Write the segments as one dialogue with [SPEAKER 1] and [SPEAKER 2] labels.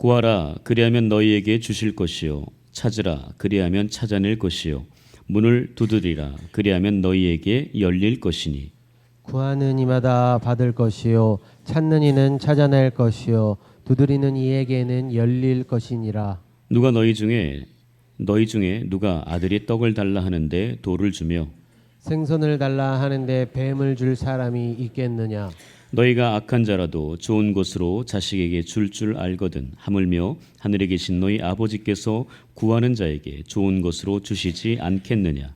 [SPEAKER 1] 구하라 그리하면 너희에게 주실 것이요 찾으라 그리하면 찾아낼 것이요 문을 두드리라 그리하면 너희에게 열릴 것이니
[SPEAKER 2] 구하는 이마다 받을 것이요 찾는 이는 찾아낼 것이요 두드리는 이에게는 열릴 것이니라.
[SPEAKER 1] 누가 너희 중에 누가 아들이 떡을 달라 하는데 돌을 주며
[SPEAKER 2] 생선을 달라 하는데 뱀을 줄 사람이 있겠느냐.
[SPEAKER 1] 너희가 악한 자라도 좋은 것으로 자식에게 줄 알거든 하물며 하늘에 계신 너희 아버지께서 구하는 자에게 좋은 것으로 주시지 않겠느냐.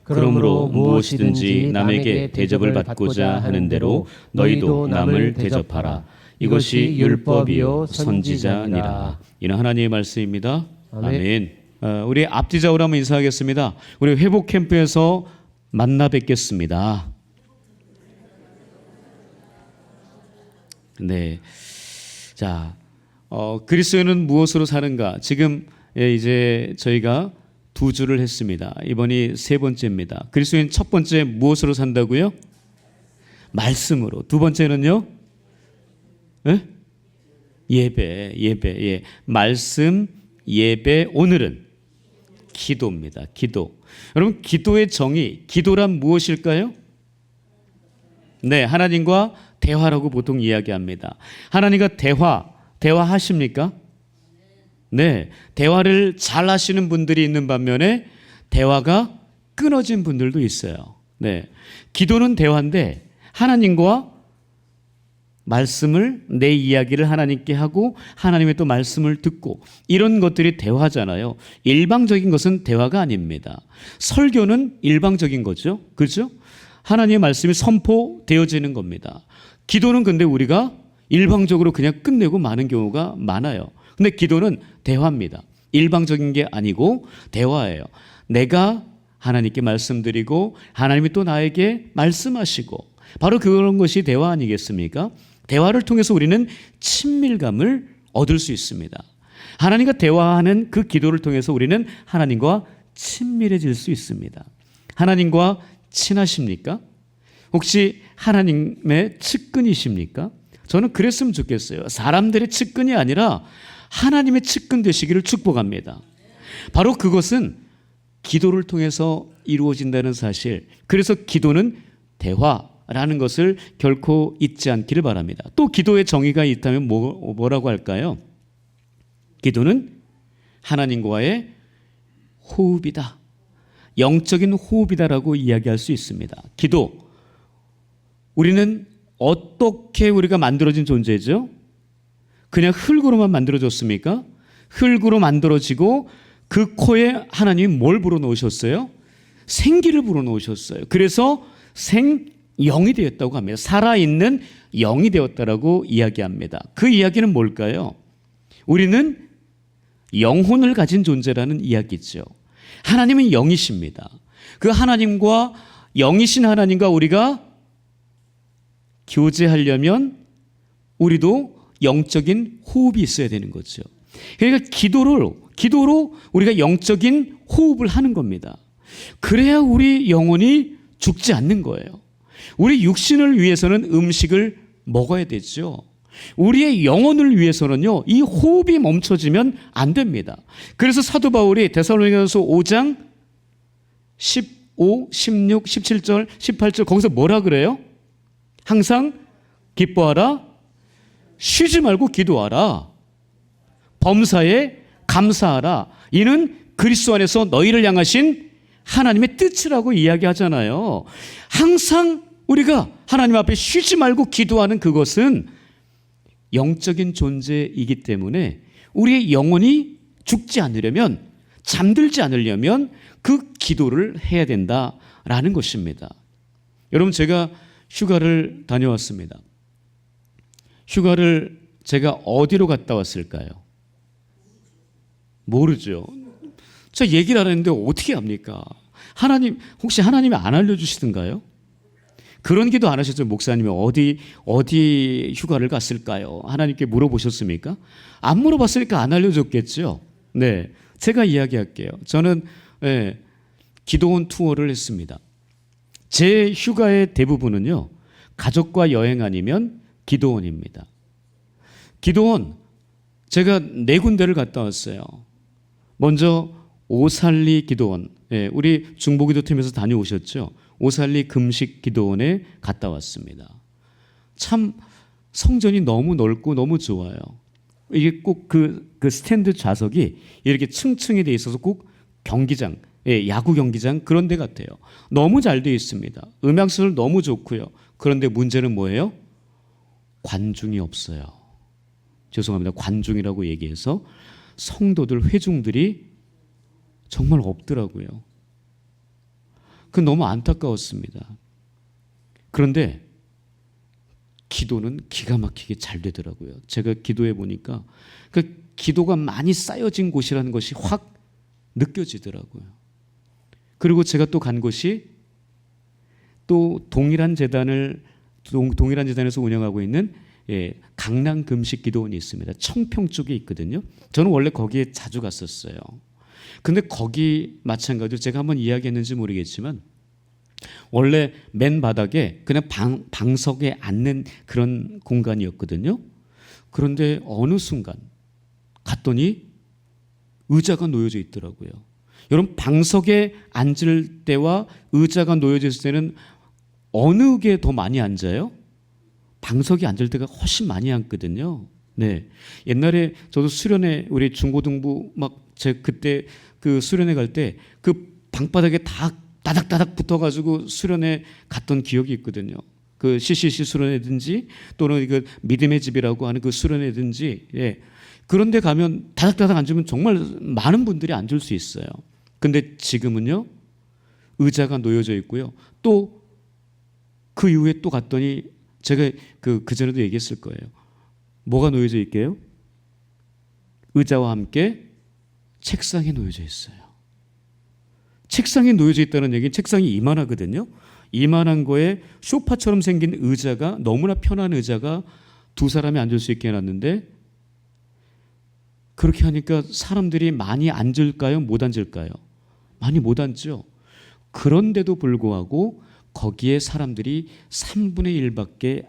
[SPEAKER 1] 그러므로 무엇이든지 남에게 대접을 받고자 하는 대로 너희도 남을 대접하라. 이것이 율법이요 선지자니라. 이는 하나님의 말씀입니다. 아멘. 우리 앞뒤 좌우로 한번 인사하겠습니다. 우리 회복 캠프에서 만나 뵙겠습니다. 네. 자, 그리스도인은 무엇으로 사는가? 지금 이제 저희가 두 주를 했습니다. 이번이 세 번째입니다. 그리스도인 첫 번째 무엇으로 산다고요? 말씀으로. 두 번째는요? 예? 예배. 예. 말씀, 예배. 오늘은 기도입니다. 기도. 여러분, 기도의 정의, 기도란 무엇일까요? 네, 하나님과 대화라고 보통 이야기합니다. 하나님과 대화하십니까? 네, 대화를 잘 하시는 분들이 있는 반면에 대화가 끊어진 분들도 있어요. 네, 기도는 대화인데 하나님과 말씀을 내 이야기를 하나님께 하고 하나님의 또 말씀을 듣고 이런 것들이 대화잖아요. 일방적인 것은 대화가 아닙니다. 설교는 일방적인 거죠. 그렇죠? 하나님의 말씀이 선포되어지는 겁니다. 기도는 근데 우리가 일방적으로 그냥 끝내고 마는 경우가 많아요. 근데 기도는 대화입니다. 일방적인 게 아니고 대화예요. 내가 하나님께 말씀드리고 하나님이 또 나에게 말씀하시고 바로 그런 것이 대화 아니겠습니까? 대화를 통해서 우리는 친밀감을 얻을 수 있습니다. 하나님과 대화하는 그 기도를 통해서 우리는 하나님과 친밀해질 수 있습니다. 하나님과 친하십니까? 혹시 하나님의 측근이십니까? 저는 그랬으면 좋겠어요. 사람들의 측근이 아니라 하나님의 측근 되시기를 축복합니다. 바로 그것은 기도를 통해서 이루어진다는 사실. 그래서 기도는 대화라는 것을 결코 잊지 않기를 바랍니다. 또 기도의 정의가 있다면 뭐라고 할까요? 기도는 하나님과의 호흡이다. 영적인 호흡이다라고 이야기할 수 있습니다. 기도. 우리는 어떻게 우리가 만들어진 존재죠? 그냥 흙으로만 만들어졌습니까? 흙으로 만들어지고 그 코에 하나님이 뭘 불어넣으셨어요? 생기를 불어넣으셨어요. 그래서 생영이 되었다고 합니다. 살아있는 영이 되었다라고 이야기합니다. 그 이야기는 뭘까요? 우리는 영혼을 가진 존재라는 이야기죠. 하나님은 영이십니다. 그 하나님과 영이신 하나님과 우리가 교제하려면 우리도 영적인 호흡이 있어야 되는 거죠. 그러니까 기도로 우리가 영적인 호흡을 하는 겁니다. 그래야 우리 영혼이 죽지 않는 거예요. 우리 육신을 위해서는 음식을 먹어야 되죠. 우리의 영혼을 위해서는요, 이 호흡이 멈춰지면 안 됩니다. 그래서 사도 바울이 데살로니가서 5장 15, 16, 17절, 18절 거기서 뭐라 그래요? 항상 기뻐하라, 쉬지 말고 기도하라, 범사에 감사하라. 이는 그리스도 안에서 너희를 향하신 하나님의 뜻이라고 이야기하잖아요. 항상 우리가 하나님 앞에 쉬지 말고 기도하는 그것은 영적인 존재이기 때문에 우리의 영혼이 죽지 않으려면, 잠들지 않으려면 그 기도를 해야 된다라는 것입니다. 여러분, 제가 휴가를 다녀왔습니다. 휴가를 제가 어디로 갔다 왔을까요? 모르죠. 저 얘기를 안 했는데 어떻게 합니까? 혹시 하나님이 안 알려주시던가요? 그런 기도 안 하셨죠? 목사님이 어디 휴가를 갔을까요? 하나님께 물어보셨습니까? 안 물어봤으니까 안 알려줬겠죠. 네, 제가 이야기할게요. 저는 기도원 투어를 했습니다. 제 휴가의 대부분은요, 가족과 여행 아니면 기도원입니다. 기도원, 제가 4군데를 갔다 왔어요. 먼저 오살리 기도원, 우리 중보기도팀에서 다녀오셨죠? 오살리 금식 기도원에 갔다 왔습니다. 참 성전이 너무 넓고 너무 좋아요. 이게 꼭 그 스탠드 좌석이 이렇게 층층이 돼 있어서 꼭 경기장, 야구 경기장 그런 데 같아요. 너무 잘 돼 있습니다. 음향시설 너무 좋고요. 그런데 문제는 뭐예요? 관중이 없어요. 죄송합니다. 관중이라고 얘기해서 성도들, 회중들이 정말 없더라고요. 그 너무 안타까웠습니다. 그런데 기도는 기가 막히게 잘 되더라고요. 제가 기도해 보니까 그 기도가 많이 쌓여진 곳이라는 것이 확 느껴지더라고요. 그리고 제가 또 간 곳이 또 동일한 재단에서 운영하고 있는 강남 금식 기도원이 있습니다. 청평 쪽에 있거든요. 저는 원래 거기에 자주 갔었어요. 근데 거기 마찬가지로 제가 한번 이야기했는지 모르겠지만 원래 맨 바닥에 그냥 방석에 앉는 그런 공간이었거든요. 그런데 어느 순간 갔더니 의자가 놓여져 있더라고요. 여러분, 방석에 앉을 때와 의자가 놓여져 있을 때는 어느 게 더 많이 앉아요? 방석에 앉을 때가 훨씬 많이 앉거든요. 네. 옛날에 저도 수련회 우리 중고등부 제 그때 그 수련회 갈 때 그 방바닥에 다 따닥따닥 붙어가지고 수련회 갔던 기억이 있거든요. 그 CCC 수련회든지 또는 그 믿음의 집이라고 하는 그 수련회든지, 그런데 가면 다닥다닥 앉으면 정말 많은 분들이 앉을 수 있어요. 근데 지금은요, 의자가 놓여져 있고요. 또 그 이후에 또 갔더니 제가 그 전에도 얘기했을 거예요. 뭐가 놓여져 있게요? 의자와 함께 책상이 놓여져 있어요. 책상이 놓여져 있다는 얘기는 책상이 이만하거든요. 이만한 거에 소파처럼 생긴 의자가, 너무나 편한 의자가 두 사람이 앉을 수 있게 해놨는데, 그렇게 하니까 사람들이 많이 앉을까요? 못 앉을까요? 많이 못 앉죠. 그런데도 불구하고 거기에 사람들이 3분의 1밖에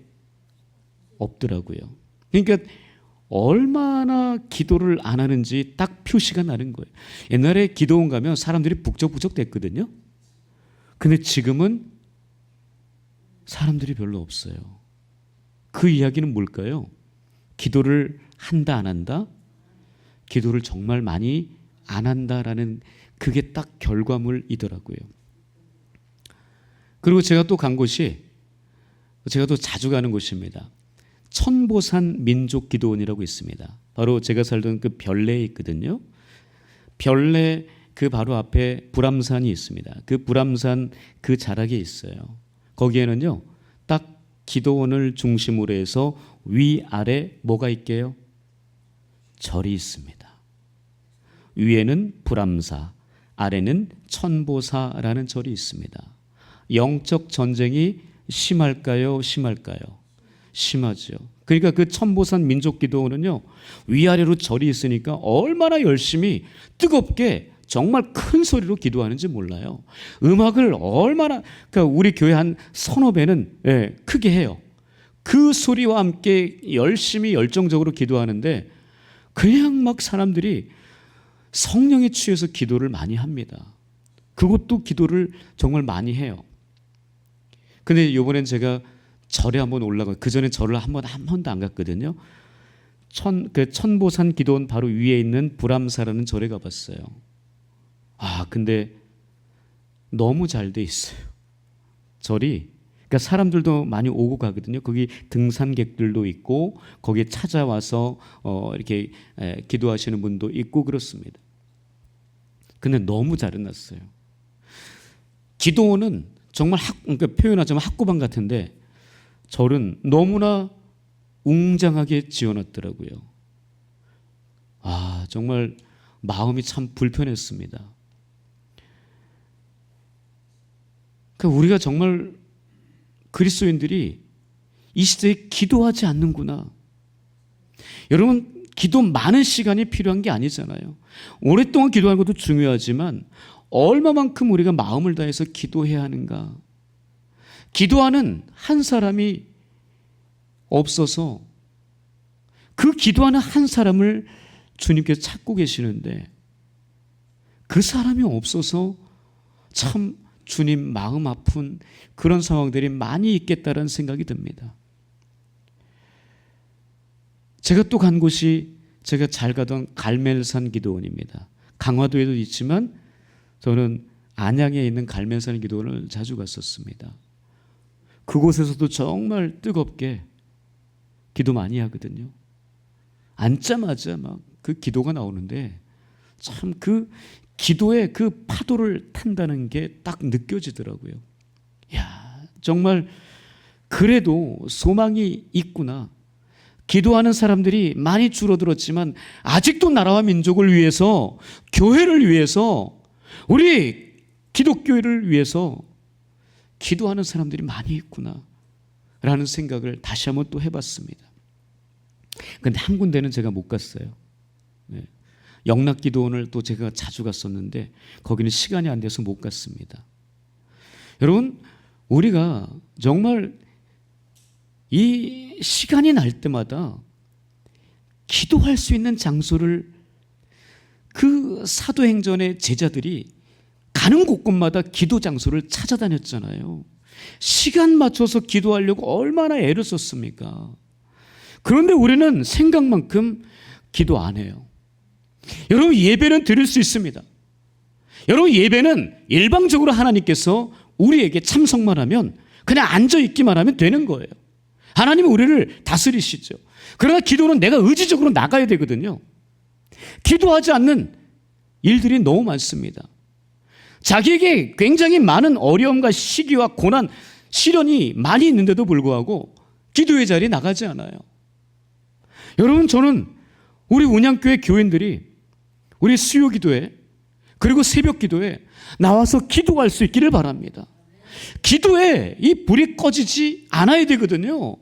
[SPEAKER 1] 없더라고요. 그러니까 얼마나 기도를 안 하는지 딱 표시가 나는 거예요. 옛날에 기도원 가면 사람들이 북적북적 됐거든요. 근데 지금은 사람들이 별로 없어요. 그 이야기는 뭘까요? 기도를 한다 안 한다? 기도를 정말 많이 안 한다라는 그게 딱 결과물이더라고요. 그리고 제가 또 간 곳이, 제가 또 자주 가는 곳입니다. 천보산 민족기도원이라고 있습니다. 바로 제가 살던 그 별내에 있거든요. 별내 그 바로 앞에 불암산이 있습니다. 그 불암산 그 자락에 있어요. 거기에는요, 딱 기도원을 중심으로 해서 위아래 뭐가 있게요? 절이 있습니다. 위에는 불암사, 아래는 천보사라는 절이 있습니다. 영적 전쟁이 심할까요? 심할까요? 심하죠. 그러니까 그 천보산 민족기도원은요, 위아래로 절이 있으니까 얼마나 열심히 뜨겁게 정말 큰 소리로 기도하는지 몰라요. 음악을 얼마나, 그러니까 우리 교회 한 서너 배는 크게 해요. 그 소리와 함께 열심히 열정적으로 기도하는데 그냥 막 사람들이 성령에 취해서 기도를 많이 합니다. 그것도 기도를 정말 많이 해요. 근데 이번엔 제가 절에 한번 올라가, 그 전에 절을 한 번도 안 갔거든요. 천보산 기도원 바로 위에 있는 불암사라는 절에 가봤어요. 근데 너무 잘 돼 있어요. 절이. 그러니까 사람들도 많이 오고 가거든요. 거기 등산객들도 있고 거기에 찾아와서 이렇게 기도하시는 분도 있고 그렇습니다. 근데 너무 잘 해놨어요. 기도원은 정말 그러니까 표현하자면 학구방 같은데 절은 너무나 웅장하게 지어놨더라고요. 정말 마음이 참 불편했습니다. 그러니까 우리가 정말 그리스도인들이 이 시대에 기도하지 않는구나. 여러분, 기도 많은 시간이 필요한 게 아니잖아요. 오랫동안 기도하는 것도 중요하지만 얼마만큼 우리가 마음을 다해서 기도해야 하는가. 기도하는 한 사람이 없어서 그 기도하는 한 사람을 주님께서 찾고 계시는데 그 사람이 없어서 참 주님 마음 아픈 그런 상황들이 많이 있겠다라는 생각이 듭니다. 제가 또 간 곳이 제가 잘 가던 갈멜산 기도원입니다. 강화도에도 있지만 저는 안양에 있는 갈멜산 기도원을 자주 갔었습니다. 그곳에서도 정말 뜨겁게 기도 많이 하거든요. 앉자마자 막 그 기도가 나오는데 참 그 기도의 그 파도를 탄다는 게 딱 느껴지더라고요. 야, 정말 그래도 소망이 있구나. 기도하는 사람들이 많이 줄어들었지만 아직도 나라와 민족을 위해서, 교회를 위해서, 우리 기독교회를 위해서 기도하는 사람들이 많이 있구나 라는 생각을 다시 한번 또 해봤습니다. 그런데 한 군데는 제가 못 갔어요. 네. 영락기도원을 또 제가 자주 갔었는데 거기는 시간이 안 돼서 못 갔습니다. 여러분, 우리가 정말 이 시간이 날 때마다 기도할 수 있는 장소를 그 사도행전의 제자들이 가는 곳곳마다 기도 장소를 찾아다녔잖아요. 시간 맞춰서 기도하려고 얼마나 애를 썼습니까? 그런데 우리는 생각만큼 기도 안 해요. 여러분, 예배는 드릴 수 있습니다. 여러분, 예배는 일방적으로 하나님께서 우리에게 참석만 하면 그냥 앉아있기만 하면 되는 거예요. 하나님은 우리를 다스리시죠. 그러나 기도는 내가 의지적으로 나가야 되거든요. 기도하지 않는 일들이 너무 많습니다. 자기에게 굉장히 많은 어려움과 시기와 고난, 시련이 많이 있는데도 불구하고 기도의 자리에 나가지 않아요. 여러분, 저는 우리 운양교회 교인들이 우리 수요기도회 그리고 새벽기도에 나와서 기도할 수 있기를 바랍니다. 기도에 이 불이 꺼지지 않아야 되거든요.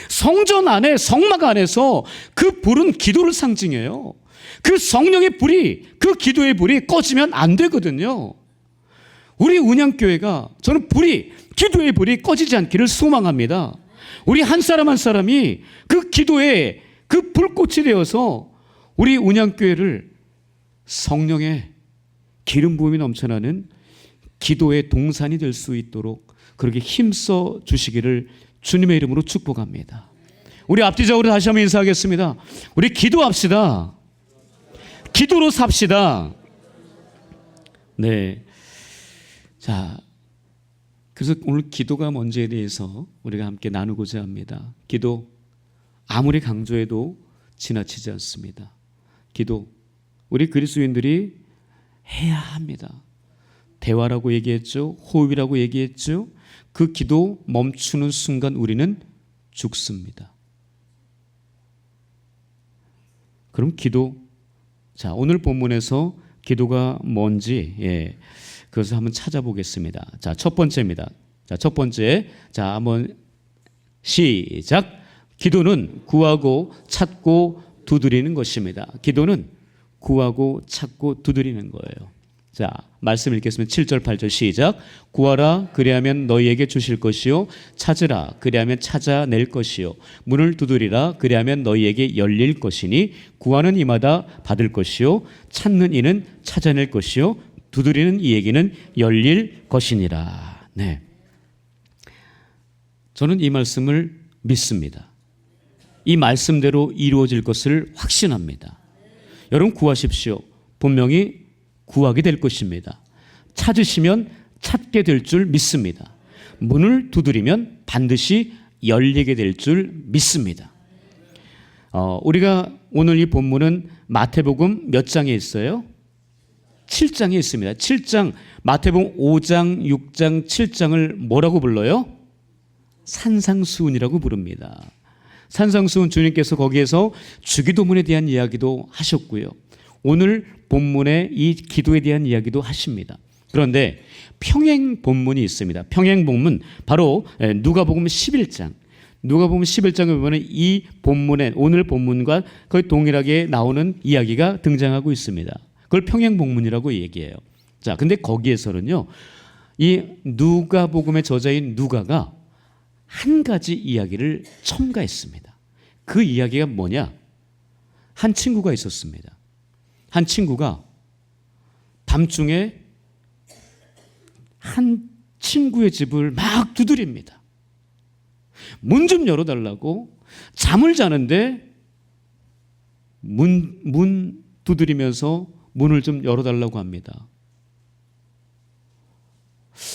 [SPEAKER 1] 성전 안에, 성막 안에서 그 불은 기도를 상징해요. 그 성령의 불이, 그 기도의 불이 꺼지면 안 되거든요. 우리 운양교회가, 저는 기도의 불이 꺼지지 않기를 소망합니다. 우리 한 사람 한 사람이 그 기도에 그 불꽃이 되어서 우리 운양교회를 성령의 기름 부음이 넘쳐나는 기도의 동산이 될 수 있도록 그렇게 힘써 주시기를 주님의 이름으로 축복합니다. 우리 앞뒤적으로 다시 한번 인사하겠습니다. 우리 기도합시다. 기도로 삽시다. 네. 자, 그래서 오늘 기도가 뭔지에 대해서 우리가 함께 나누고자 합니다. 기도 아무리 강조해도 지나치지 않습니다. 기도 우리 그리스도인들이 해야 합니다. 대화라고 얘기했죠. 호흡이라고 얘기했죠. 그 기도 멈추는 순간 우리는 죽습니다. 그럼 기도, 자, 오늘 본문에서 기도가 뭔지 그것을 한번 찾아보겠습니다. 자, 첫 번째입니다. 자, 첫 번째, 자, 한번 시작. 기도는 구하고 찾고 두드리는 것입니다. 기도는 구하고 찾고 두드리는 거예요. 자, 말씀 읽겠습니다. 7절 8절 시작. 구하라 그리하면 너희에게 주실 것이요 찾으라 그리하면 찾아낼 것이요 문을 두드리라 그리하면 너희에게 열릴 것이니 구하는 이마다 받을 것이요 찾는 이는 찾아낼 것이요 두드리는 이에게는 열릴 것이니라. 네. 저는 이 말씀을 믿습니다. 이 말씀대로 이루어질 것을 확신합니다. 여러분, 구하십시오. 분명히 구하게 될 것입니다. 찾으시면 찾게 될 줄 믿습니다. 문을 두드리면 반드시 열리게 될 줄 믿습니다. 우리가 오늘 이 본문은 마태복음 몇 장에 있어요? 7장에 있습니다. 7장, 마태복음 5장, 6장, 7장을 뭐라고 불러요? 산상수훈이라고 부릅니다. 산상수훈, 주님께서 거기에서 주기도문에 대한 이야기도 하셨고요. 오늘 본문에 이 기도에 대한 이야기도 하십니다. 그런데 평행 본문이 있습니다. 평행 본문, 바로 누가복음 11장. 누가복음 11장에 보면 이 본문에, 오늘 본문과 거의 동일하게 나오는 이야기가 등장하고 있습니다. 그걸 평행 본문이라고 얘기해요. 자, 근데 거기에서는요, 이 누가복음의 저자인 누가가 한 가지 이야기를 첨가했습니다. 그 이야기가 뭐냐? 한 친구가 있었습니다. 한 친구가 밤중에 한 친구의 집을 막 두드립니다. 문 좀 열어달라고. 잠을 자는데 문 두드리면서 문을 좀 열어달라고 합니다.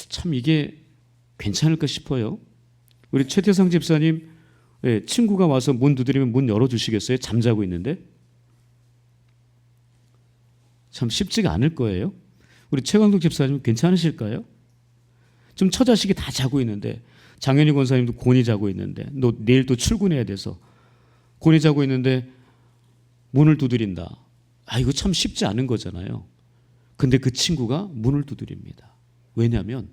[SPEAKER 1] 참 이게 괜찮을까 싶어요. 우리 최태성 집사님, 친구가 와서 문 두드리면 문 열어주시겠어요? 잠자고 있는데? 참 쉽지가 않을 거예요. 우리 최광덕 집사님 괜찮으실까요? 좀 처자식이 다 자고 있는데, 장현희 권사님도 곤히 자고 있는데, 너 내일 또 출근해야 돼서 곤히 자고 있는데 문을 두드린다. 이거 참 쉽지 않은 거잖아요. 근데 그 친구가 문을 두드립니다. 왜냐하면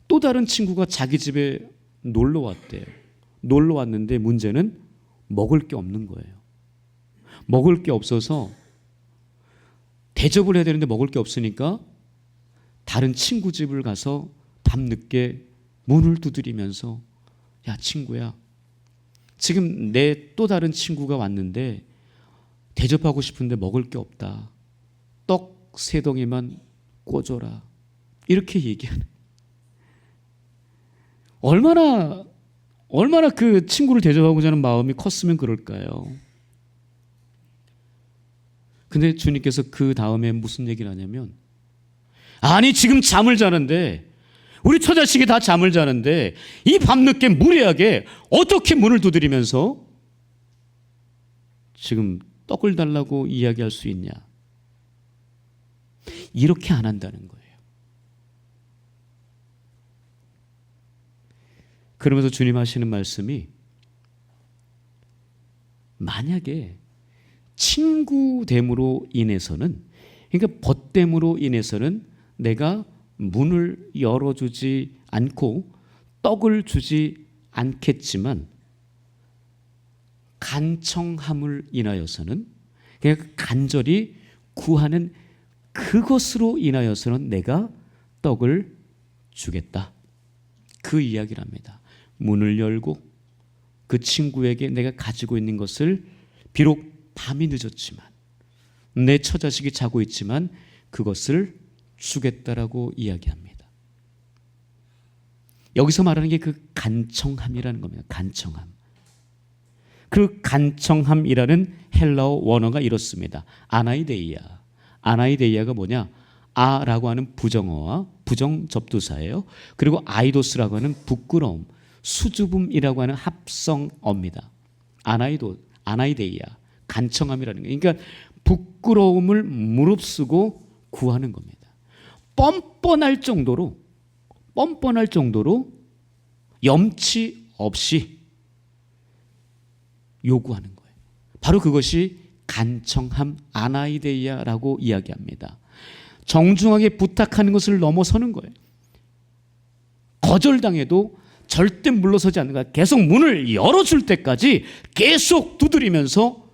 [SPEAKER 1] 또 다른 친구가 자기 집에 놀러 왔대요. 놀러 왔는데 문제는 먹을 게 없는 거예요. 먹을 게 없어서 대접을 해야 되는데 먹을 게 없으니까 다른 친구 집을 가서 밤늦게 문을 두드리면서, 야 친구야, 지금 내 또 다른 친구가 왔는데 대접하고 싶은데 먹을 게 없다. 떡 3덩이만 꿔줘라. 이렇게 얘기하는. 얼마나 그 친구를 대접하고자 하는 마음이 컸으면 그럴까요? 근데 주님께서 그 다음에 무슨 얘기를 하냐면, 아니 지금 잠을 자는데, 우리 처자식이 다 잠을 자는데 이 밤늦게 무리하게 어떻게 문을 두드리면서 지금 떡을 달라고 이야기할 수 있냐? 이렇게 안 한다는 거예요. 그러면서 주님 하시는 말씀이, 만약에 친구됨으로 인해서는, 그러니까 벗됨으로 인해서는 내가 문을 열어주지 않고 떡을 주지 않겠지만, 간청함을 인하여서는, 그러니까 간절히 구하는 그것으로 인하여서는 내가 떡을 주겠다. 그 이야기를 합니다. 문을 열고 그 친구에게 내가 가지고 있는 것을, 비록 밤이 늦었지만 내 처자식이 자고 있지만 그것을 주겠다라고 이야기합니다. 여기서 말하는 게 그 간청함이라는 겁니다. 간청함. 그 간청함이라는 헬라어 원어가 이렇습니다. 아나이데이아. 아나이데이아가 뭐냐? 아라고 하는 부정어와 부정접두사예요. 그리고 아이도스라고 하는 부끄러움, 수줍음이라고 하는 합성어입니다. 아나이데이아, 간청함이라는 거예요. 그러니까 부끄러움을 무릅쓰고 구하는 겁니다. 뻔뻔할 정도로 염치 없이 요구하는 거예요. 바로 그것이 간청함, 아나이데이아라고 이야기합니다. 정중하게 부탁하는 것을 넘어서는 거예요. 거절당해도 절대 물러서지 않는 거야. 계속 문을 열어줄 때까지 계속 두드리면서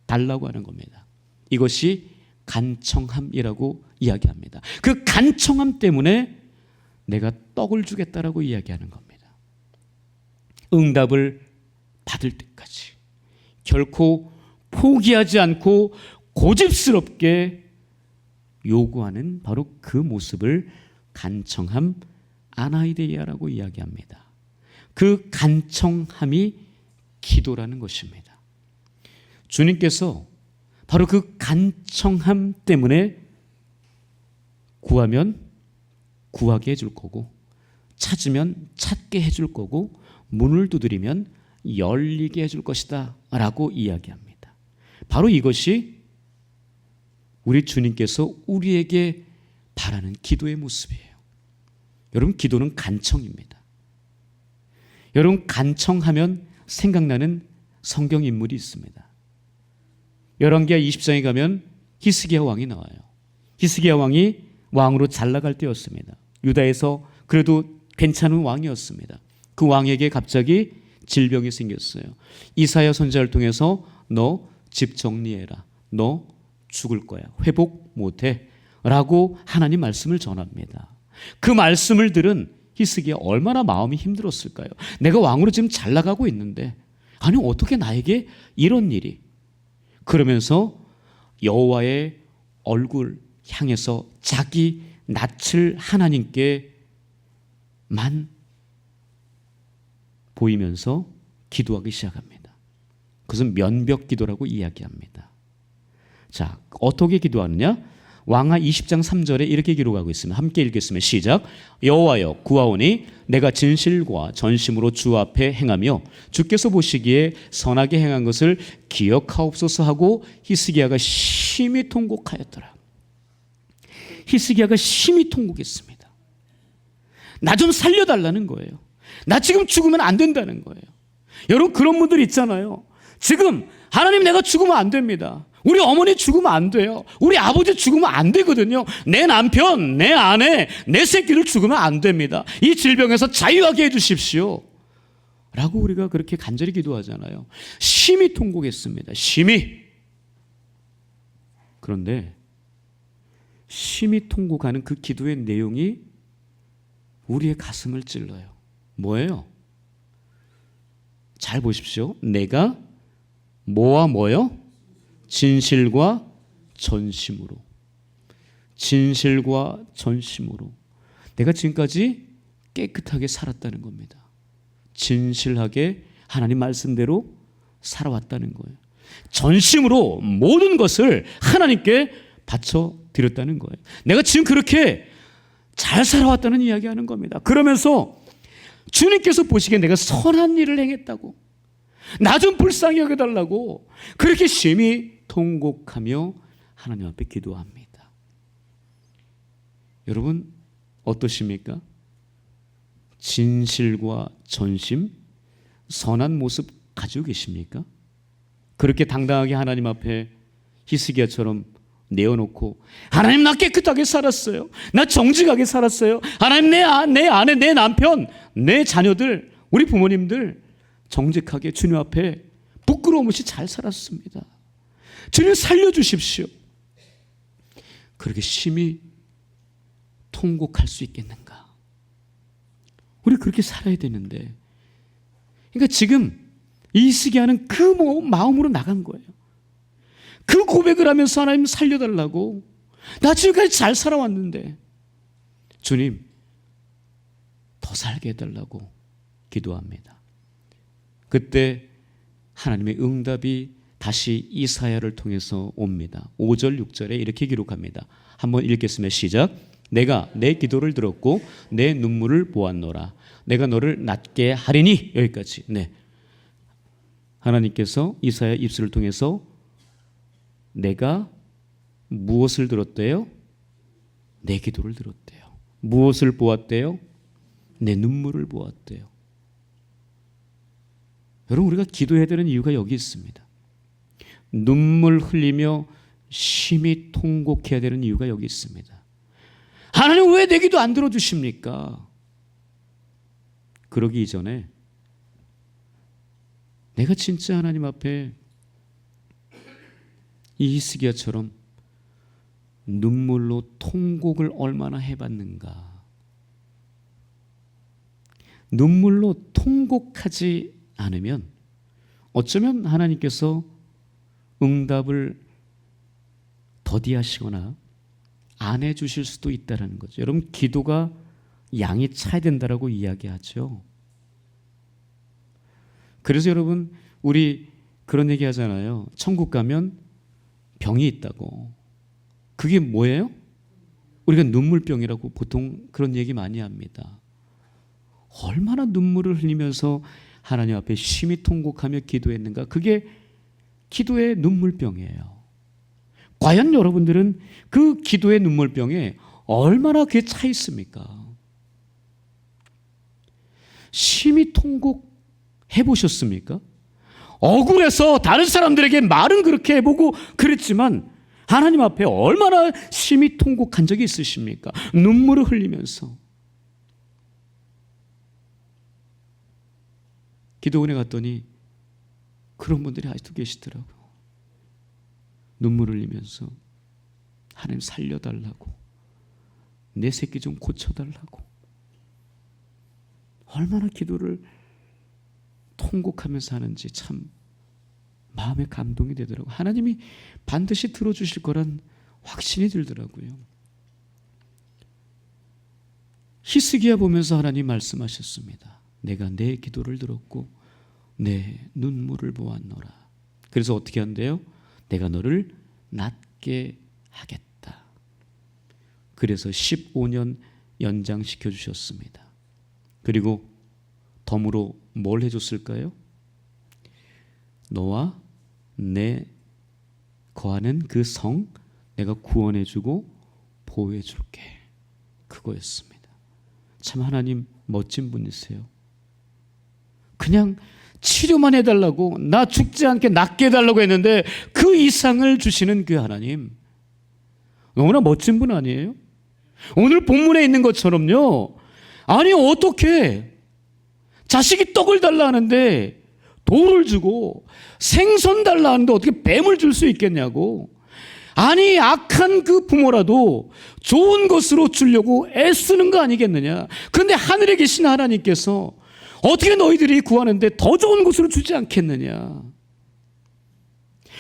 [SPEAKER 1] 달라고 하는 겁니다. 이것이 간청함이라고 이야기합니다. 그 간청함 때문에 내가 떡을 주겠다라고 이야기하는 겁니다. 응답을 받을 때까지 결코 포기하지 않고 고집스럽게 요구하는 바로 그 모습을 간청함, 아나이데이아라고 이야기합니다. 그 간청함이 기도라는 것입니다. 주님께서 바로 그 간청함 때문에 구하면 구하게 해줄 거고, 찾으면 찾게 해줄 거고, 문을 두드리면 열리게 해줄 것이다 라고 이야기합니다. 바로 이것이 우리 주님께서 우리에게 바라는 기도의 모습이에요. 여러분, 기도는 간청입니다. 여러분, 간청하면 생각나는 성경 인물이 있습니다. 열왕기하 20장에 가면 히스기야 왕이 나와요. 히스기야 왕이 왕으로 잘 나갈 때였습니다. 유다에서 그래도 괜찮은 왕이었습니다. 그 왕에게 갑자기 질병이 생겼어요. 이사야 선지자를 통해서 너 집 정리해라. 너 죽을 거야. 회복 못해. 라고 하나님 말씀을 전합니다. 그 말씀을 들은 히스기야 얼마나 마음이 힘들었을까요? 내가 왕으로 지금 잘 나가고 있는데, 아니 어떻게 나에게 이런 일이? 그러면서 여호와의 얼굴 향해서 자기 낯을 하나님께만 보이면서 기도하기 시작합니다. 그것은 면벽 기도라고 이야기합니다. 자, 어떻게 기도하느냐? 왕하 20장 3절에 이렇게 기록하고 있습니다. 함께 읽겠습니다. 시작. 여호와여 구하오니 내가 진실과 전심으로 주 앞에 행하며 주께서 보시기에 선하게 행한 것을 기억하옵소서 하고 히스기야가 심히 통곡하였더라. 히스기야가 심히 통곡했습니다. 나 좀 살려달라는 거예요. 나 지금 죽으면 안 된다는 거예요. 여러분 그런 분들 있잖아요. 지금 하나님 내가 죽으면 안 됩니다. 우리 어머니 죽으면 안 돼요. 우리 아버지 죽으면 안 되거든요. 내 남편, 내 아내, 내 새끼를 죽으면 안 됩니다. 이 질병에서 자유하게 해주십시오 라고 우리가 그렇게 간절히 기도하잖아요. 심히 통곡했습니다. 심히. 그런데 심히 통곡하는 그 기도의 내용이 우리의 가슴을 찔러요. 뭐예요? 잘 보십시오. 내가 뭐와 뭐요? 진실과 전심으로. 진실과 전심으로. 내가 지금까지 깨끗하게 살았다는 겁니다. 진실하게 하나님 말씀대로 살아왔다는 거예요. 전심으로 모든 것을 하나님께 바쳐 드렸다는 거예요. 내가 지금 그렇게 잘 살아왔다는 이야기하는 겁니다. 그러면서 주님께서 보시기에 내가 선한 일을 행했다고, 나 좀 불쌍히 여겨달라고 그렇게 심히 통곡하며 하나님 앞에 기도합니다. 여러분 어떠십니까? 진실과 전심, 선한 모습 가지고 계십니까? 그렇게 당당하게 하나님 앞에 히스기야처럼 내어놓고 하나님 나 깨끗하게 살았어요. 나 정직하게 살았어요. 하나님 내 아내, 내 남편, 내 자녀들, 우리 부모님들 정직하게 주님 앞에 부끄러움 없이 잘 살았습니다. 주님 살려주십시오. 그렇게 심히 통곡할 수 있겠는가? 우리 그렇게 살아야 되는데, 그러니까 지금 히스기야는 그 마음으로 나간 거예요. 그 고백을 하면서 하나님 살려달라고, 나 지금까지 잘 살아왔는데 주님 더 살게 해달라고 기도합니다. 그때 하나님의 응답이 다시 이사야를 통해서 옵니다. 5절 6절에 이렇게 기록합니다. 한번 읽겠습니다. 시작. 내가 내 기도를 들었고 내 눈물을 보았노라. 내가 너를 낫게 하리니. 여기까지. 네. 하나님께서 이사야 입술을 통해서 내가 무엇을 들었대요? 내 기도를 들었대요. 무엇을 보았대요? 내 눈물을 보았대요. 여러분 우리가 기도해야 되는 이유가 여기 있습니다. 눈물 흘리며 심히 통곡해야 되는 이유가 여기 있습니다. 하나님 왜 내 기도 안 들어주십니까? 그러기 이전에 내가 진짜 하나님 앞에 이 히스기야처럼 눈물로 통곡을 얼마나 해봤는가. 눈물로 통곡하지 않으면 어쩌면 하나님께서 응답을 더디하시거나 안 해주실 수도 있다는 거죠. 여러분 기도가 양이 차야 된다라고 이야기하죠. 그래서 여러분 우리 그런 얘기 하잖아요. 천국 가면 병이 있다고. 그게 뭐예요? 우리가 눈물병이라고 보통 그런 얘기 많이 합니다. 얼마나 눈물을 흘리면서 하나님 앞에 심히 통곡하며 기도했는가. 그게 기도의 눈물병이에요. 과연 여러분들은 그 기도의 눈물병에 얼마나 그게 차 있습니까? 심히 통곡해 보셨습니까? 억울해서 다른 사람들에게 말은 그렇게 해보고 그랬지만 하나님 앞에 얼마나 심히 통곡한 적이 있으십니까? 눈물을 흘리면서. 기도원에 갔더니 그런 분들이 아직도 계시더라고요. 눈물을 흘리면서 하나님 살려달라고, 내 새끼 좀 고쳐달라고. 얼마나 기도를 통곡하면서 하는지 참 마음에 감동이 되더라고요. 하나님이 반드시 들어주실 거란 확신이 들더라고요. 히스기야 보면서 하나님 말씀하셨습니다. 내가 내 기도를 들었고 내 눈물을 보았노라. 그래서 어떻게 한대요? 내가 너를 낫게 하겠다. 그래서 15년 연장시켜 주셨습니다. 그리고 덤으로 뭘 해줬을까요? 너와 내 거하는 그 성 내가 구원해주고 보호해줄게. 그거였습니다. 참 하나님 멋진 분이세요. 그냥 치료만 해달라고, 나 죽지 않게 낫게 해달라고 했는데 그 이상을 주시는 그 하나님, 너무나 멋진 분 아니에요? 오늘 본문에 있는 것처럼요. 아니 어떻게 자식이 떡을 달라 하는데 돌을 주고, 생선 달라 하는데 어떻게 뱀을 줄 수 있겠냐고. 아니 악한 그 부모라도 좋은 것으로 주려고 애쓰는 거 아니겠느냐. 그런데 하늘에 계신 하나님께서 어떻게 너희들이 구하는데 더 좋은 것으로 주지 않겠느냐.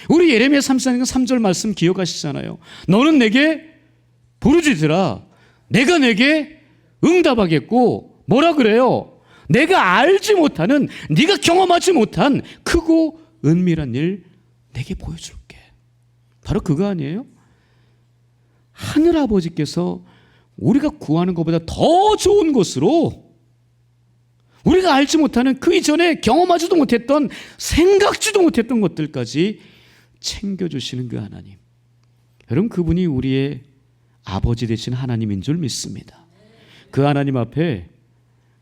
[SPEAKER 1] 우리 예레미야 34장 3절 말씀 기억하시잖아요. 너는 내게 부르짖으라 내가 내게 응답하겠고, 뭐라 그래요? 내가 알지 못하는, 네가 경험하지 못한 크고 은밀한 일 내게 보여줄게. 바로 그거 아니에요? 하늘아버지께서 우리가 구하는 것보다 더 좋은 것으로, 우리가 알지 못하는 그 이전에 경험하지도 못했던, 생각지도 못했던 것들까지 챙겨주시는 그 하나님. 여러분, 그분이 우리의 아버지 되신 하나님인 줄 믿습니다. 그 하나님 앞에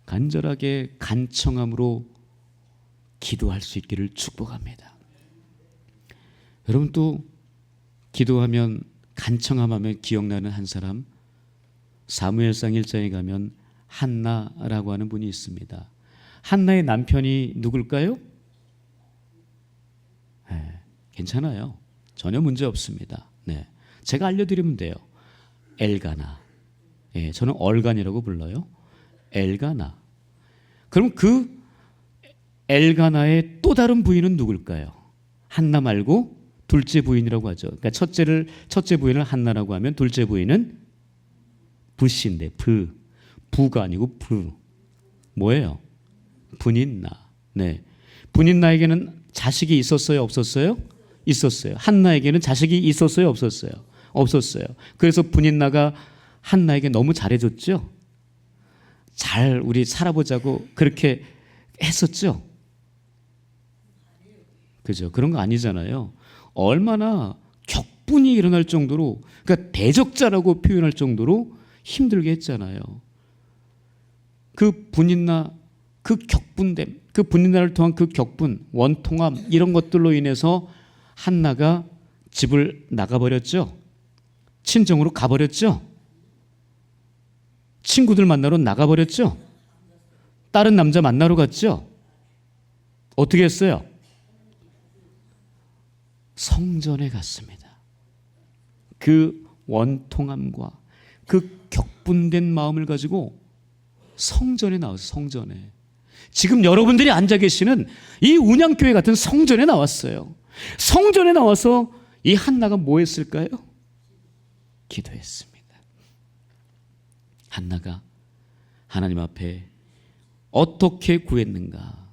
[SPEAKER 1] 간절하게 간청함으로 기도할 수 있기를 축복합니다. 여러분, 또 기도하면, 간청함하면 기억나는 한 사람, 사무엘상 1장에 가면 한나라고 하는 분이 있습니다. 한나의 남편이 누굴까요? 네, 괜찮아요. 전혀 문제 없습니다. 네, 제가 알려드리면 돼요. 엘가나. 예, 저는 얼간이라고 불러요. 엘가나. 그럼 그 엘가나의 또 다른 부인은 누굴까요? 한나 말고 둘째 부인이라고 하죠. 그러니까 첫째 부인을 한나라고 하면 둘째 부인은 부씨인데, 부가 아니고 뭐예요? 분인나. 네, 분인나에게는 자식이 있었어요, 없었어요? 있었어요. 한나에게는 자식이 있었어요, 없었어요? 없었어요. 그래서 분인나가 한나에게 너무 잘해줬죠. 잘 우리 살아보자고 그렇게 했었죠. 그죠? 그런 거 아니잖아요. 얼마나 격분이 일어날 정도로, 그러니까 대적자라고 표현할 정도로 힘들게 했잖아요. 그 분인나, 그 격분됨, 그 분인나를 통한 그 격분, 원통함, 이런 것들로 인해서 한나가 집을 나가버렸죠. 친정으로 가버렸죠. 친구들 만나러 나가버렸죠. 다른 남자 만나러 갔죠. 어떻게 했어요? 성전에 갔습니다. 그 원통함과 그 격분된 마음을 가지고 성전에 나왔어요. 성전에. 지금 여러분들이 앉아 계시는 이 운양교회 같은 성전에 나왔어요. 성전에 나와서 이 한나가 뭐 했을까요? 기도했습니다. 한나가 하나님 앞에 어떻게 구했는가?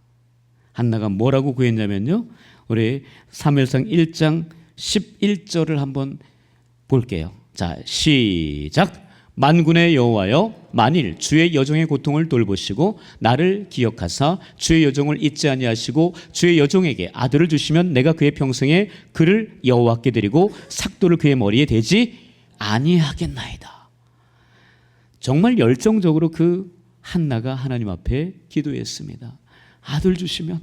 [SPEAKER 1] 한나가 뭐라고 구했냐면요, 우리 사무엘상 1장 11절을 한번 볼게요. 자, 시작. 만군의 여호와여, 만일 주의 여종의 고통을 돌보시고 나를 기억하사 주의 여종을 잊지 아니하시고 주의 여종에게 아들을 주시면 내가 그의 평생에 그를 여호와께 드리고 삭도를 그의 머리에 대지 아니하겠나이다. 정말 열정적으로 그 한나가 하나님 앞에 기도했습니다. 아들 주시면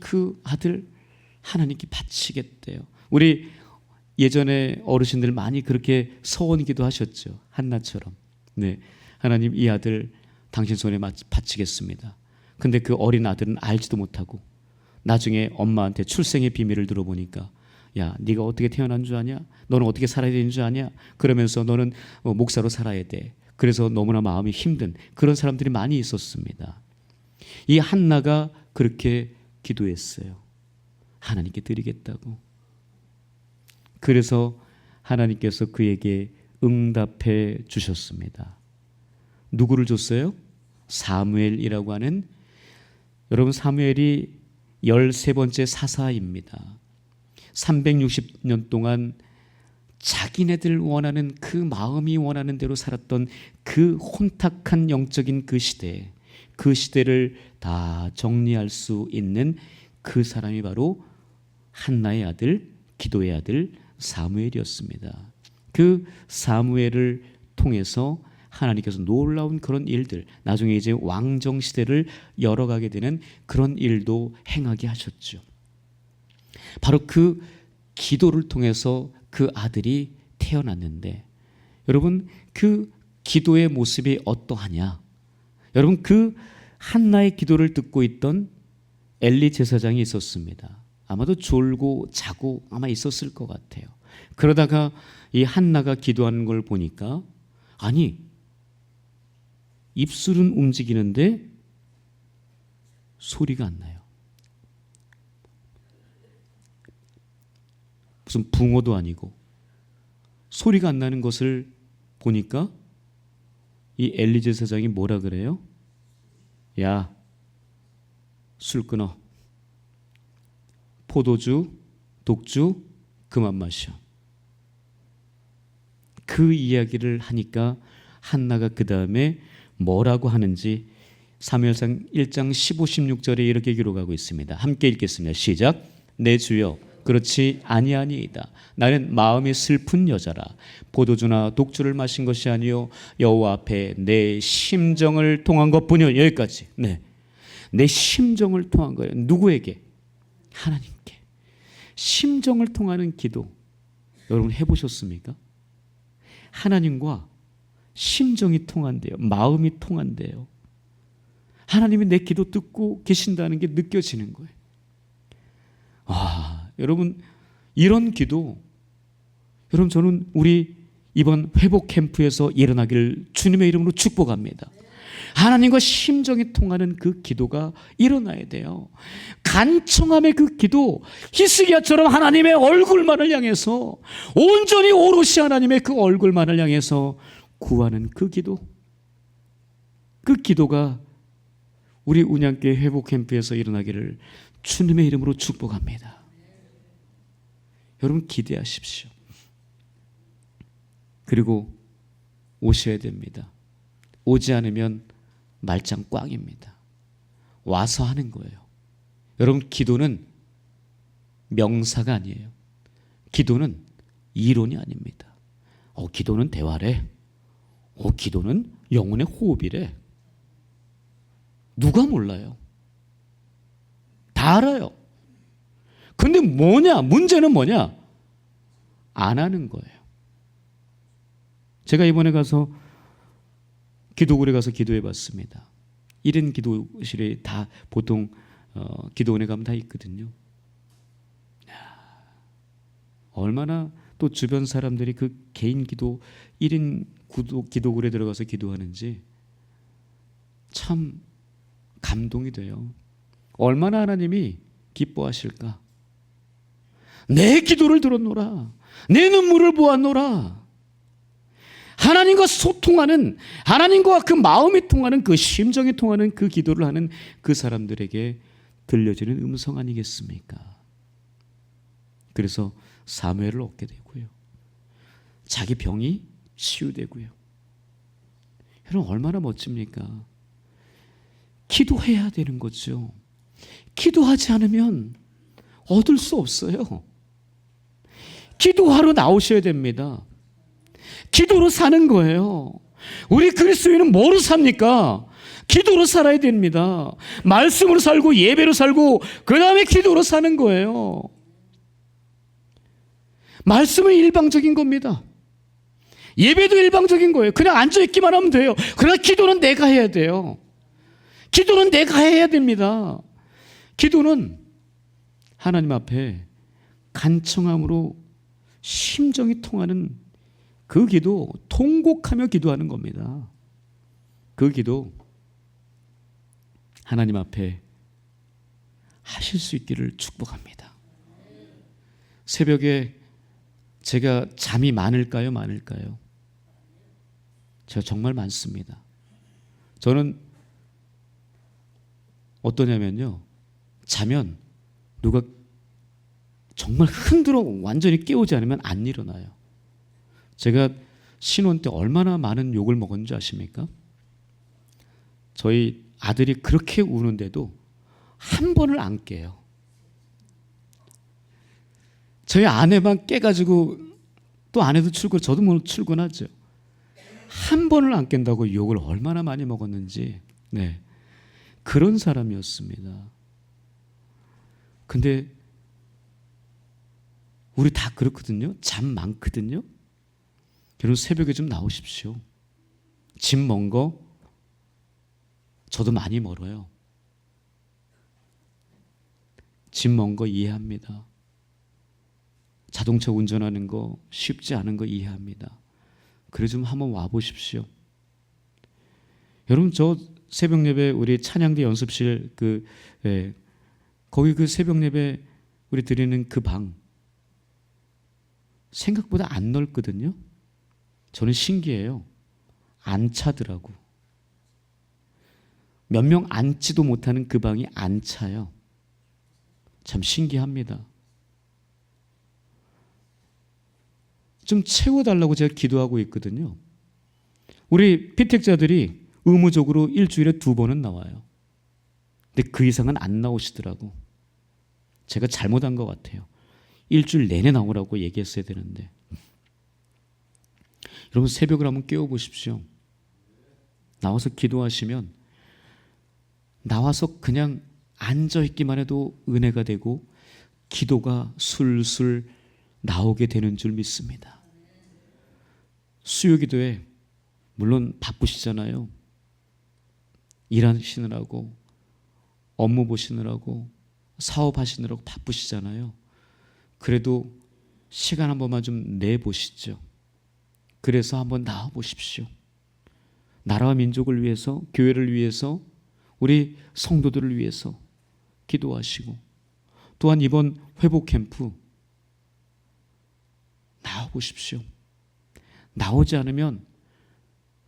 [SPEAKER 1] 그 아들 하나님께 바치겠대요. 우리 예전에 어르신들 많이 그렇게 서원 기도하셨죠. 한나처럼. 네, 하나님 이 아들 당신 손에 바치겠습니다. 근데 그 어린 아들은 알지도 못하고 나중에 엄마한테 출생의 비밀을 들어보니까, 야, 네가 어떻게 태어난 줄 아냐? 너는 어떻게 살아야 되는 줄 아냐? 그러면서 너는 목사로 살아야 돼. 그래서 너무나 마음이 힘든 그런 사람들이 많이 있었습니다. 이 한나가 그렇게 기도했어요. 하나님께 드리겠다고. 그래서 하나님께서 그에게 응답해 주셨습니다. 누구를 줬어요? 사무엘이라고 하는, 여러분 사무엘이 13번째 사사입니다. 360년 동안 자기네들 원하는 그 마음이 원하는 대로 살았던 그 혼탁한 영적인 그 시대, 그 시대를 다 정리할 수 있는 그 사람이 바로 한나의 아들, 기도의 아들 사무엘이었습니다. 그 사무엘을 통해서 하나님께서 놀라운 그런 일들, 나중에 이제 왕정 시대를 열어가게 되는 그런 일도 행하게 하셨죠. 바로 그 기도를 통해서 그 아들이 태어났는데, 여러분 그 기도의 모습이 어떠하냐? 여러분 그 한나의 기도를 듣고 있던 엘리 제사장이 있었습니다. 아마도 졸고 자고 아마 있었을 것 같아요. 그러다가 이 한나가 기도하는 걸 보니까, 아니 입술은 움직이는데 소리가 안 나요. 무슨 붕어도 아니고 소리가 안 나는 것을 보니까 이 엘리 제사장이 뭐라 그래요? 야, 술 끊어. 포도주, 독주 그만 마셔. 그 이야기를 하니까 한나가 그 다음에 뭐라고 하는지 사무엘상 1장 15, 16절에 이렇게 기록하고 있습니다. 함께 읽겠습니다. 시작. 내 주여, 그렇지 아니아니이다. 나는 마음이 슬픈 여자라. 포도주나 독주를 마신 것이 아니요 여호와 앞에 내 심정을 통한 것뿐이요. 여기까지. 네, 내 심정을 통한 거예요. 누구에게? 하나님께. 심정을 통하는 기도, 여러분 해보셨습니까? 하나님과 심정이 통한대요. 마음이 통한대요. 하나님이 내 기도 듣고 계신다는 게 느껴지는 거예요. 여러분 이런 기도, 여러분 저는 우리 이번 회복 캠프에서 일어나기를 주님의 이름으로 축복합니다. 하나님과 심정이 통하는 그 기도가 일어나야 돼요. 간청함의 그 기도, 히스기야처럼 하나님의 얼굴만을 향해서, 온전히 오롯이 하나님의 그 얼굴만을 향해서 구하는 그 기도, 그 기도가 우리 운양교회 회복 캠프에서 일어나기를 주님의 이름으로 축복합니다. 여러분 기대하십시오. 그리고 오셔야 됩니다. 오지 않으면 말짱 꽝입니다. 와서 하는 거예요. 여러분 기도는 명사가 아니에요. 기도는 이론이 아닙니다. 기도는 대화래. 기도는 영혼의 호흡이래. 누가 몰라요? 다 알아요. 근데 뭐냐? 문제는 뭐냐? 안 하는 거예요. 제가 이번에 가서 기도굴에 가서 기도해 봤습니다. 1인 기도실에 다 보통 기도원에 가면 다 있거든요. 얼마나 또 주변 사람들이 그 개인 기도 1인 기도굴에 들어가서 기도하는지 참 감동이 돼요. 얼마나 하나님이 기뻐하실까? 내 기도를 들었노라. 내 눈물을 보았노라. 하나님과 소통하는, 하나님과 그 마음이 통하는, 그 심정이 통하는 그 기도를 하는 그 사람들에게 들려지는 음성 아니겠습니까? 그래서 사무엘을 얻게 되고요. 자기 병이 치유되고요. 여러분 얼마나 멋집니까? 기도해야 되는 거죠. 기도하지 않으면 얻을 수 없어요. 기도하러 나오셔야 됩니다. 기도로 사는 거예요. 우리 그리스도인은 뭐로 삽니까? 기도로 살아야 됩니다. 말씀으로 살고 예배로 살고 그 다음에 기도로 사는 거예요. 말씀은 일방적인 겁니다. 예배도 일방적인 거예요. 그냥 앉아있기만 하면 돼요. 그러나 기도는 내가 해야 돼요. 기도는 내가 해야 됩니다. 기도는 하나님 앞에 간청함으로 심정이 통하는 그 기도, 통곡하며 기도하는 겁니다. 그 기도 하나님 앞에 하실 수 있기를 축복합니다. 새벽에 제가 잠이 많을까요? 제가 정말 많습니다. 저는 어떠냐면요, 자면 누가 정말 흔들어 완전히 깨우지 않으면 안 일어나요. 제가 신혼 때 얼마나 많은 욕을 먹었는지 아십니까? 저희 아들이 그렇게 우는데도 한 번을 안 깨요. 저희 아내만 깨가지고 또 아내도 출근, 저도 뭐 출근하죠. 한 번을 안 깬다고 욕을 얼마나 많이 먹었는지, 네, 그런 사람이었습니다. 근데 우리 다 그렇거든요. 잠 많거든요. 여러분 새벽에 좀 나오십시오. 집 먼 거 저도 많이 멀어요. 집 먼 거 이해합니다. 자동차 운전하는 거 쉽지 않은 거 이해합니다. 그래 좀 한번 와 보십시오. 여러분 저 새벽 예배 우리 찬양대 연습실 거기 그 새벽 예배 우리 드리는 그 방 생각보다 안 넓거든요. 저는 신기해요. 안 차더라고. 몇 명 앉지도 못하는 그 방이 안 차요. 참 신기합니다. 좀 채워달라고 제가 기도하고 있거든요. 우리 피택자들이 의무적으로 일주일에 2번은 나와요. 근데 그 이상은 안 나오시더라고. 제가 잘못한 것 같아요. 일주일 내내 나오라고 얘기했어야 되는데. 여러분 새벽을 한번 깨워보십시오. 나와서 기도하시면 나와서 그냥 앉아있기만 해도 은혜가 되고 기도가 술술 나오게 되는 줄 믿습니다. 수요기도에 물론 바쁘시잖아요. 일하시느라고 업무 보시느라고 사업하시느라고 바쁘시잖아요. 그래도 시간 한 번만 좀 내보시죠. 그래서 한번 나와 보십시오. 나라와 민족을 위해서, 교회를 위해서, 우리 성도들을 위해서 기도하시고, 또한 이번 회복 캠프 나와 보십시오. 나오지 않으면,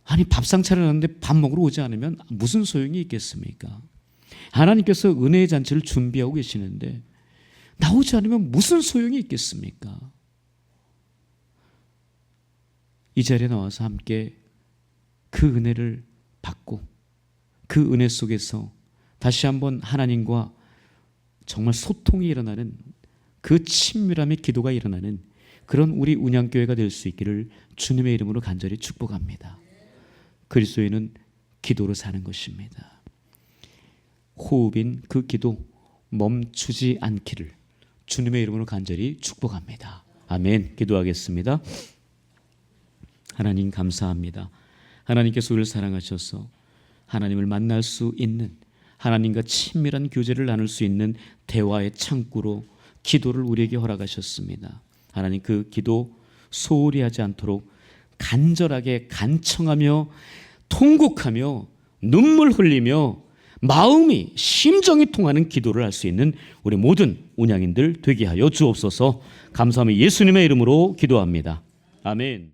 [SPEAKER 1] 아니 밥상 차려놨는데 밥 먹으러 오지 않으면 무슨 소용이 있겠습니까? 하나님께서 은혜의 잔치를 준비하고 계시는데 나오지 않으면 무슨 소용이 있겠습니까? 이 자리에 나와서 함께 그 은혜를 받고 그 은혜 속에서 다시 한번 하나님과 정말 소통이 일어나는, 그 친밀함의 기도가 일어나는 그런 우리 운양교회가 될 수 있기를 주님의 이름으로 간절히 축복합니다. 그리스도인은 기도로 사는 것입니다. 호흡인 그 기도 멈추지 않기를 주님의 이름으로 간절히 축복합니다. 아멘. 기도하겠습니다. 하나님 감사합니다. 하나님께서 우리를 사랑하셔서 하나님을 만날 수 있는, 하나님과 친밀한 교제를 나눌 수 있는 대화의 창구로 기도를 우리에게 허락하셨습니다. 하나님 그 기도 소홀히 하지 않도록 간절하게 간청하며 통곡하며 눈물 흘리며 마음이 심정이 통하는 기도를 할 수 있는 우리 모든 운양인들 되게 하여 주옵소서. 감사하며 예수님의 이름으로 기도합니다. 아멘.